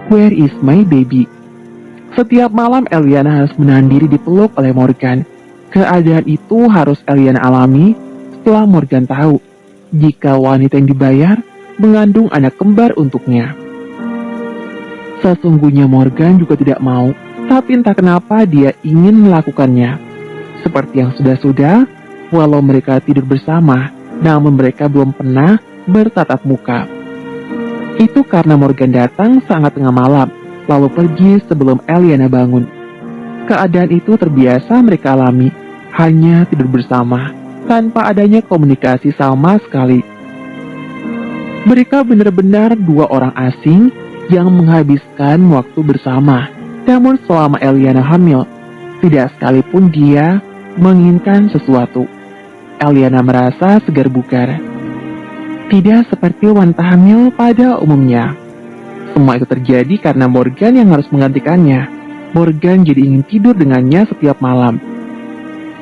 Where is my baby? Setiap malam Eliana harus menahan diri dipeluk oleh Morgan. Keadaan itu harus Eliana alami setelah Morgan tahu jika wanita yang dibayar mengandung anak kembar untuknya. Sesungguhnya Morgan juga tidak mau, tapi entah kenapa dia ingin melakukannya. Seperti yang sudah-sudah, walau mereka tidur bersama, namun mereka belum pernah bertatap muka. Itu karena Morgan datang sangat tengah malam, lalu pergi sebelum Eliana bangun. Keadaan itu terbiasa mereka alami, hanya tidur bersama, tanpa adanya komunikasi sama sekali. Mereka benar-benar dua orang asing yang menghabiskan waktu bersama. Namun selama Eliana hamil, tidak sekalipun dia menginginkan sesuatu. Eliana merasa segar bugar. Tidak seperti wanita hamil pada umumnya. Semua itu terjadi karena Morgan yang harus menggantikannya. Morgan jadi ingin tidur dengannya setiap malam.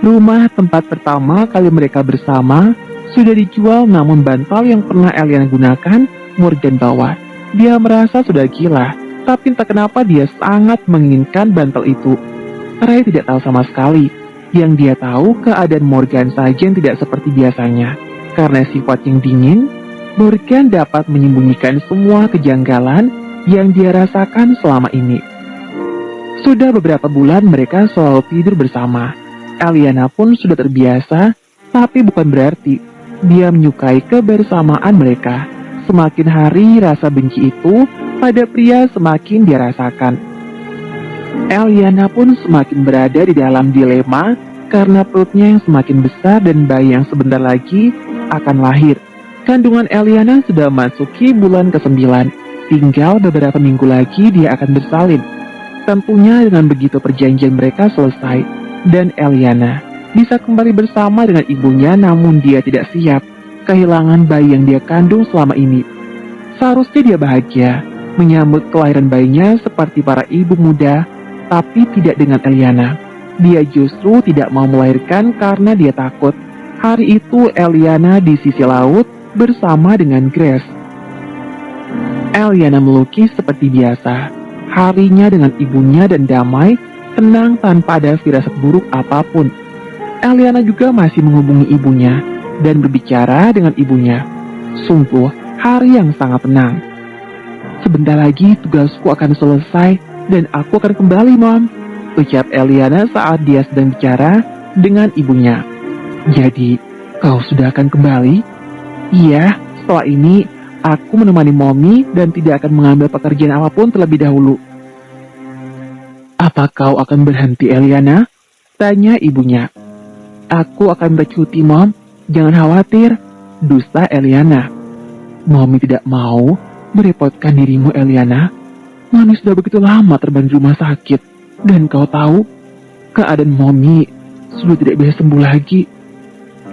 Rumah tempat pertama kali mereka bersama sudah dijual, namun bantal yang pernah Eliana gunakan, Morgan bawa. Dia merasa sudah gila, tapi entah kenapa dia sangat menginginkan bantal itu. Ray tidak tahu sama sekali. Yang dia tahu, keadaan Morgan saja yang tidak seperti biasanya. Karena sifat yang dingin, Morgan dapat menyembunyikan semua kejanggalan yang dia rasakan selama ini. Sudah beberapa bulan mereka selalu tidur bersama. Eliana pun sudah terbiasa, tapi bukan berarti dia menyukai kebersamaan mereka. Semakin hari rasa benci itu pada pria semakin dia rasakan. Eliana pun semakin berada di dalam dilema karena perutnya yang semakin besar dan bayi yang sebentar lagi akan lahir. Kandungan Eliana sudah memasuki bulan ke-9. Tinggal beberapa minggu lagi dia akan bersalin. Tentunya dengan begitu perjanjian mereka selesai, dan Eliana bisa kembali bersama dengan ibunya, namun dia tidak siap kehilangan bayi yang dia kandung selama ini. Seharusnya dia bahagia menyambut kelahiran bayinya seperti para ibu muda, tapi tidak dengan Eliana. Dia justru tidak mau melahirkan karena dia takut. Hari itu Eliana di sisi laut bersama dengan Grace. Eliana melukis seperti biasa. Harinya dengan ibunya dan damai, tenang tanpa ada firasat buruk apapun. Eliana juga masih menghubungi ibunya dan berbicara dengan ibunya. Sungguh, hari yang sangat tenang. Sebentar lagi tugasku akan selesai dan aku akan kembali, Mom, ucap Eliana saat dia sedang bicara dengan ibunya. Jadi, kau sudah akan kembali? Iya, setelah ini aku menemani Mommy dan tidak akan mengambil pekerjaan apapun terlebih dahulu. Apa kau akan berhenti, Eliana? Tanya ibunya. Aku akan bercuti, Mom. Jangan khawatir. Dusta Eliana. Mommy tidak mau merepotkan dirimu, Eliana. Mommy sudah begitu lama terbang di rumah sakit. Dan kau tahu, keadaan Mommy sudah tidak bisa sembuh lagi.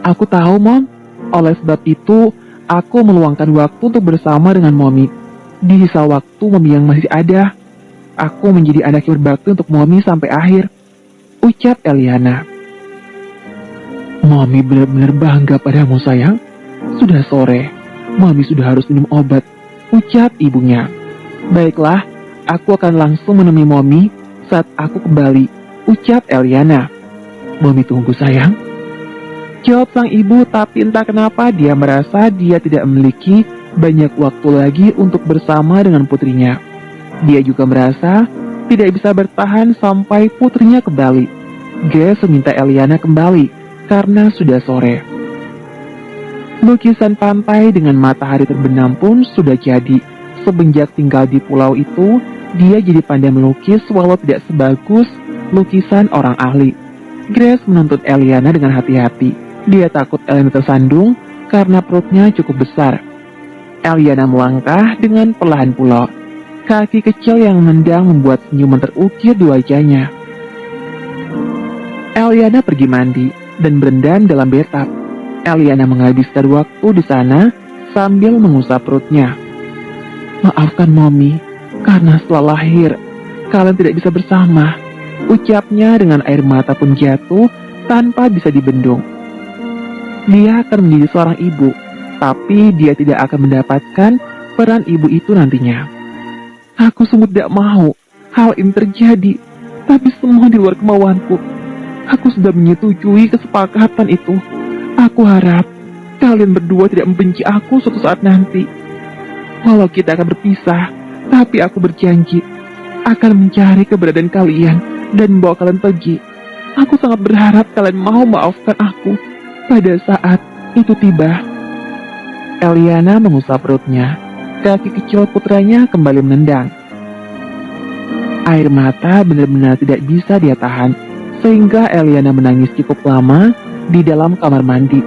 Aku tahu, Mom. Oleh sebab itu, aku meluangkan waktu untuk bersama dengan Mommy. Di sisa waktu Mommy yang masih ada, aku menjadi anak yang berbakti untuk Mommy sampai akhir, ucap Eliana. Mommy benar-benar bangga padamu, sayang. Sudah sore, Mommy sudah harus minum obat, ucap ibunya. Baiklah, aku akan langsung menemui Mommy saat aku kembali, ucap Eliana. Mommy tunggu, sayang, jawab sang ibu, tapi entah kenapa dia merasa dia tidak memiliki banyak waktu lagi untuk bersama dengan putrinya. Dia juga merasa tidak bisa bertahan sampai putrinya kembali. Grace meminta Eliana kembali karena sudah sore. Lukisan pantai dengan matahari terbenam pun sudah jadi. Semenjak tinggal di pulau itu, dia jadi pandai melukis walau tidak sebagus lukisan orang ahli. Grace menuntut Eliana dengan hati-hati. Dia takut Eliana tersandung karena perutnya cukup besar. Eliana melangkah dengan perlahan pula. Kaki kecil yang menendang membuat senyuman terukir di wajahnya. Eliana pergi mandi dan berendam dalam bathtub. Eliana menghabiskan waktu di sana sambil mengusap perutnya. Maafkan Mommy, karena setelah lahir, kalian tidak bisa bersama, ucapnya dengan air mata pun jatuh tanpa bisa dibendung. Dia akan menjadi seorang ibu, tapi dia tidak akan mendapatkan peran ibu itu nantinya. Aku sungguh tidak mau hal ini terjadi, tapi semua di luar kemauanku. Aku sudah menyetujui kesepakatan itu. Aku harap kalian berdua tidak membenci aku suatu saat nanti. Walau kita akan berpisah, tapi aku berjanji akan mencari keberadaan kalian dan membawa kalian pergi. Aku sangat berharap kalian mau maafkan aku pada saat itu tiba. Eliana mengusap perutnya. Kaki kecil putranya kembali menendang. Air mata benar-benar tidak bisa dia tahan, sehingga Eliana menangis cukup lama di dalam kamar mandi.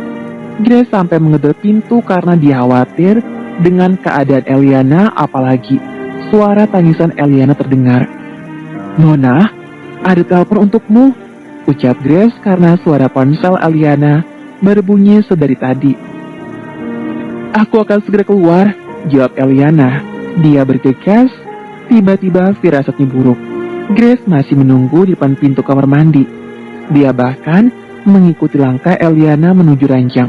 Grace sampai menggedor pintu karena dia khawatir dengan keadaan Eliana, apalagi suara tangisan Eliana terdengar. "Nona, ada telepon untukmu," ucap Grace karena suara ponsel Eliana berbunyi sedari tadi. "Aku akan segera keluar," jawab Eliana. Dia bergegas. Tiba-tiba firasatnya buruk. Grace masih menunggu di depan pintu kamar mandi. Dia bahkan mengikuti langkah Eliana menuju ranjang.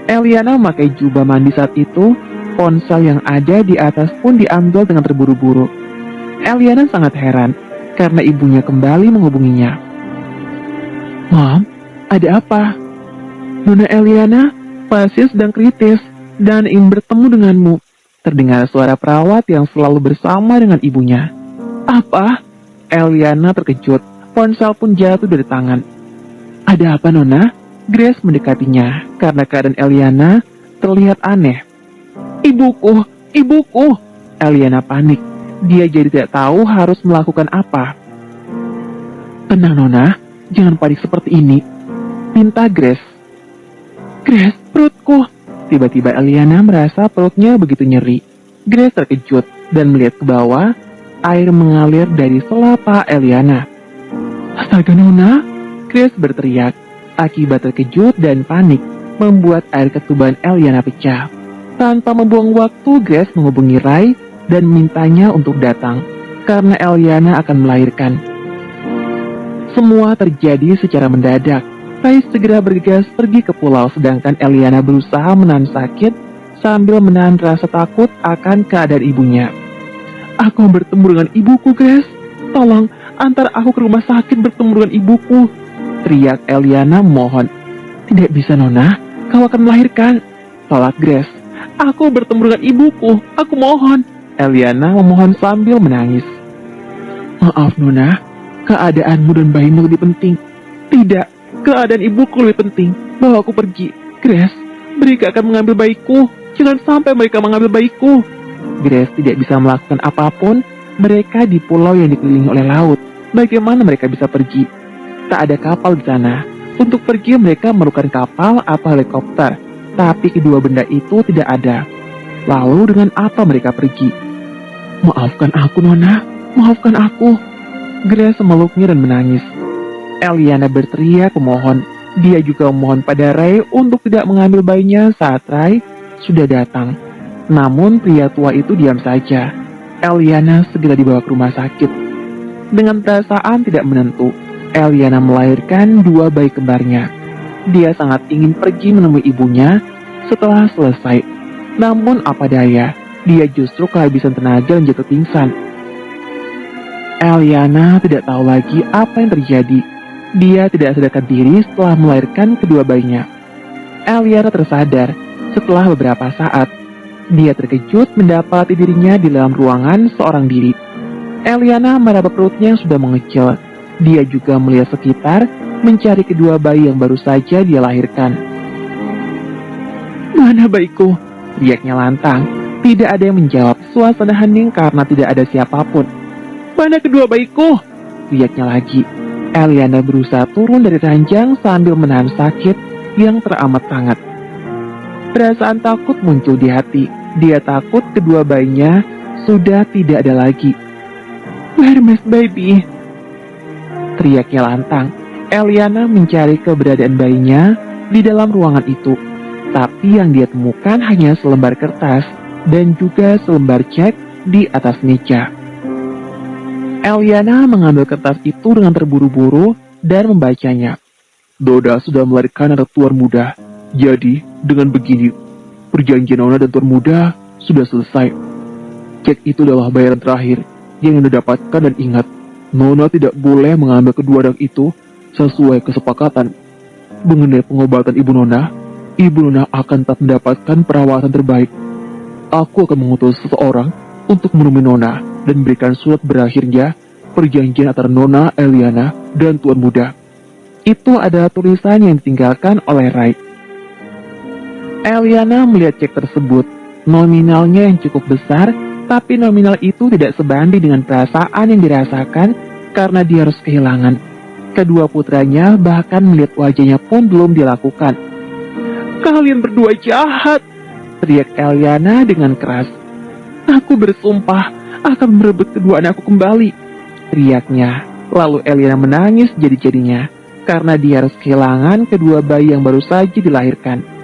Eliana memakai jubah mandi saat itu. Ponsel yang ada di atas pun diambil dengan terburu-buru. Eliana sangat heran karena ibunya kembali menghubunginya. "Mom, ada apa?" "Nona Eliana, pasien sedang kritis dan ingin bertemu denganmu," terdengar suara perawat yang selalu bersama dengan ibunya. "Apa?" Eliana terkejut. Ponsel pun jatuh dari tangan. "Ada apa, Nona?" Grace mendekatinya karena keadaan Eliana terlihat aneh. "Ibuku, ibuku!" Eliana panik. Dia jadi tidak tahu harus melakukan apa. "Tenang, Nona. Jangan panik seperti ini," pinta Grace. "Grace, perutku!" Tiba-tiba Eliana merasa perutnya begitu nyeri. Grace terkejut dan melihat ke bawah. Air mengalir dari sela paha Eliana. "Astaga, Nona!" Grace berteriak. Akibat terkejut dan panik membuat air ketuban Eliana pecah. Tanpa membuang waktu, Grace menghubungi Ray dan mintanya untuk datang karena Eliana akan melahirkan. Semua terjadi secara mendadak. Ray segera bergegas pergi ke pulau, sedangkan Eliana berusaha menahan sakit sambil menahan rasa takut akan keadaan ibunya. "Aku mau bertemu dengan ibuku, Grace. Tolong antar aku ke rumah sakit bertemu dengan ibuku," teriak Eliana memohon. "Tidak bisa, Nona. Kau akan melahirkan," tolak Grace. "Aku bertemu dengan ibuku. Aku mohon." Eliana memohon sambil menangis. "Maaf, Nona. Keadaanmu dan bayimu lebih penting." "Tidak. Keadaan ibuku lebih penting. Bawa aku pergi. Grace, mereka akan mengambil bayiku. Jangan sampai mereka mengambil bayiku." Grace tidak bisa melakukan apapun. Mereka di pulau yang dikelilingi oleh laut. Bagaimana mereka bisa pergi? Tak ada kapal di sana. Untuk pergi mereka memerlukan kapal atau helikopter. Tapi kedua benda itu tidak ada. Lalu dengan apa mereka pergi? "Maafkan aku, Nona. Maafkan aku." Grace memeluknya dan menangis. Eliana berteriak memohon. Dia juga memohon pada Ray untuk tidak mengambil bayinya saat Ray sudah datang. Namun pria tua itu diam saja. Eliana segera dibawa ke rumah sakit. Dengan perasaan tidak menentu, Eliana melahirkan 2 bayi kembarnya. Dia sangat ingin pergi menemui ibunya setelah selesai. Namun apa daya, dia justru kehabisan tenaga dan jatuh pingsan. Eliana tidak tahu lagi apa yang terjadi. Dia tidak sadarkan diri setelah melahirkan kedua bayinya. Eliana tersadar setelah beberapa saat. Dia terkejut mendapati dirinya di dalam ruangan seorang diri. Eliana meraba perutnya yang sudah mengecil. Dia juga melihat sekitar, mencari kedua bayi yang baru saja dia lahirkan. "Mana bayiku?" teriaknya lantang. Tidak ada yang menjawab. Suasana hening karena tidak ada siapapun. "Mana kedua bayiku?" teriaknya lagi. Eliana berusaha turun dari ranjang sambil menahan sakit yang teramat sangat. Perasaan takut muncul di hati. Dia takut kedua bayinya sudah tidak ada lagi. "Where is baby?" teriaknya lantang. Eliana mencari keberadaan bayinya di dalam ruangan itu. Tapi yang dia temukan hanya selembar kertas dan juga selembar cek di atas meja. Eliana mengambil kertas itu dengan terburu-buru dan membacanya. "Doda sudah melahirkan anak tuan muda. Jadi, dengan begini, perjanjian Nona dan tuan muda sudah selesai. Cek itu adalah bayaran terakhir. yang Nona dapatkan, dan ingat, Nona tidak boleh mengambil kedua anak itu sesuai kesepakatan. Mengenai pengobatan Ibu Nona akan tetap mendapatkan perawatan terbaik. Aku akan mengutus seseorang untuk menemui Nona dan berikan surat berakhirnya perjanjian antara Nona Eliana dan Tuan Muda. Itu adalah tulisan yang ditinggalkan oleh Rai. Eliana melihat cek tersebut. Nominalnya yang cukup besar, tapi nominal itu tidak sebanding dengan perasaan yang dirasakan karena dia harus kehilangan. Kedua putranya bahkan melihat wajahnya pun belum dilakukan. "Kalian berdua jahat!" teriak Eliana dengan keras. "Aku bersumpah akan merebut kedua anakku kembali," teriaknya. Lalu Eliana menangis jadi-jadinya karena dia harus kehilangan kedua bayi yang baru saja dilahirkan.